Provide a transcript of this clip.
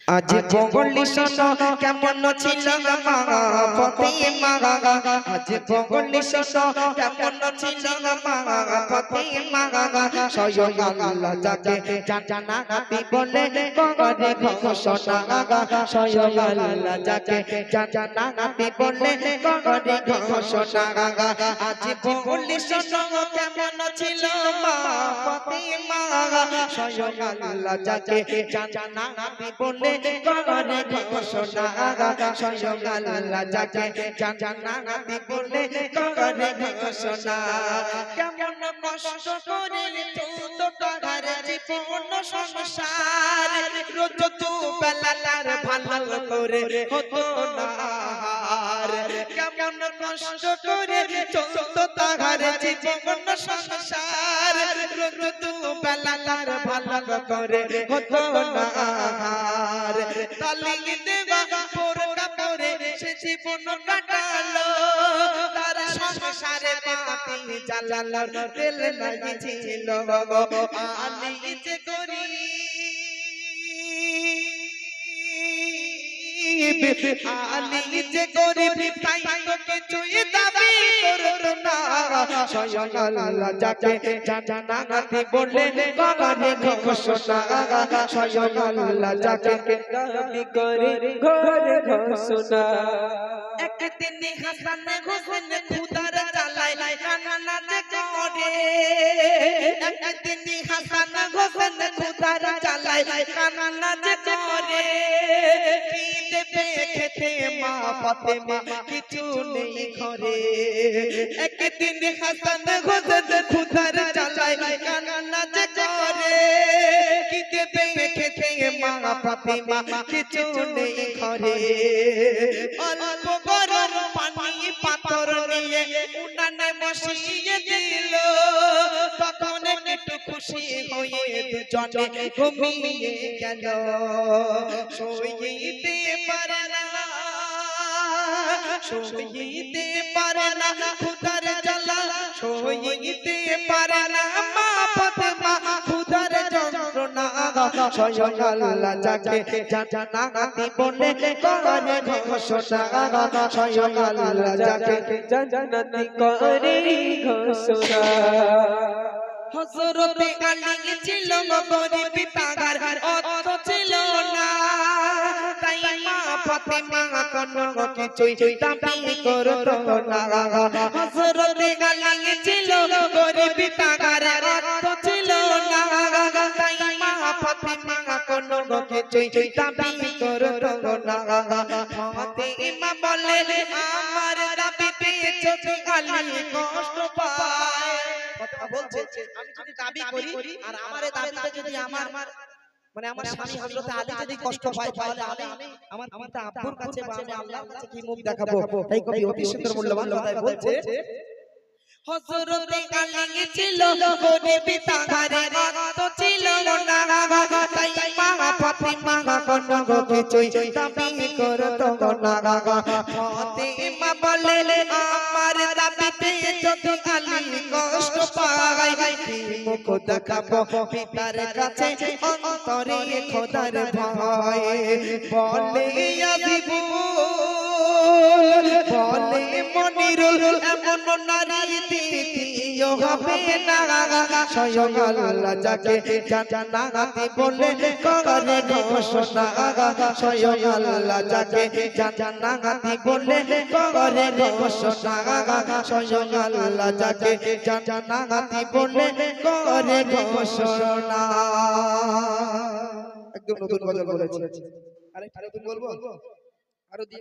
আজ বগলি শোনো কেমন ছিল মা ফাতিমা, আজ বগলি শোনো কেমন ছিল মা ফাতিমা, স্বয়ং আল্লাহ যাকে জান্নাতি বলে করে ঘোষণা, স্বয়ং আল্লাহ যাকে জান্নাতি বলে করে ঘোষণা। আজ বগলি শোনো কেমন ছিল মা ফাতিমা, স্বয়ং আল্লাহ যাকে জান্নাতি বলে করে ঘোষণা, স্বয়ং আল্লাহ যাকে জান্নাতি বলে করে ঘোষণা। কেমন কষ্ট করে চলতো তার জীবন সংসার, রোজ দুবেলা তার ভালো করে হতো না। কেমন কষ্ট করে চলতো তার জীবন সংসার, রোজ দুবেলা তার ভালো করে হতো না। তালি দেওয়া বোরকা পরে সে জীবন কাটালো, তার সংসারে বাতি জ্বালালো তেল নাই ছিল। আলী যে গরিব, আলী যে গরিব, তাই তো কিছুই দাবি করতো না। স্বয়ং আল্লাহ যাকে জান্নাতি বলে করে ঘোষণা, স্বয়ং আল্লাহ যাকে দাবি করে ঘোষণা। একদিন হাসান হোসেন খুদার জ্বালায় কান্না যে করে, একদিন হাসান হোসেন খুদার জ্বালায় কান্না যে করে। কি দেবে খেতে মা ফাতেমা কিছু নেই ঘরে, একদিন হাসান হোসেন খুদার জ্বালায় কান্না যে করে। কি দেবে খেতে মা ফাতেমা কিছু নেই ঘরে। অল্প গরম পানি পাথর নিয়ে উনানে বসিয়ে দিল, তখন একটু খুশি হয়ে দুজনে ঘুমিয়ে গেল। সইতে পারে না, সইতে পারে না খুদার জ্বালা, সইতে পারে না মা ফাতেমা খুদার যন্ত্রণা। স্বয়ং আল্লাহ যাকে জান্নাতি বলে করে ঘোষণা, স্বয়ং আল্লাহ যাকে জান্নাতি করে ঘোষণা। হযরতে আলী ছিল গরিব, তাগার অর্থ ছিল না, তাই মা ফাতেমা কোনো কিছুই দাবি করতো না। হযরতে আলী ছিল গরিব, তাগার অর্থ ছিল না, তাই মা ফাতেমা কোনো কিছুই দাবি করতো না। ফাতেমা বলে আমার দাবিতে যদি আলী কষ্ট পায়, বলছে আমি যদি দাবি করি আর আমার এই দাবিতে যদি আমার মানে আমার স্বামী হযরত আলী যদি কষ্ট পায়, তাহলে আমি আমার পিতা আব্বুর কাছে বা আমি আল্লাহর কাছে কি মুখ দেখাবো। তাই কবি অতি সুন্দর মূল্যবান কথায় বলছে, হযরত আলী ছিল গরিব, তাগারে অর্থ ছিল না, তাই মা ফাতেমা কোনো কিছুই দাবি করতো না। ফাতেমা বলে আমার দাবিতে যদি আলী কষ্ট পায়, কি মুখ দেখাবো পিতার কাছে অন্তরে খোদার ভয়। বলে আবিবুল, বলে মনিরুল, এমন নারী দ্বিতীয় হবে না। স্বয়ং আল্লাহ যাকে জান্নাতি বলে করে ঘোষণা, স্বয়ং আল্লাহ যাকে জান্নাতি বলে করে ঘোষণা, স্বয়ং আল্লাহ যাকে জান্নাতি বলে করে ঘোষণা। একদম নতুন গজল বলেছি। আরেকটা নতুন বলবো আরো।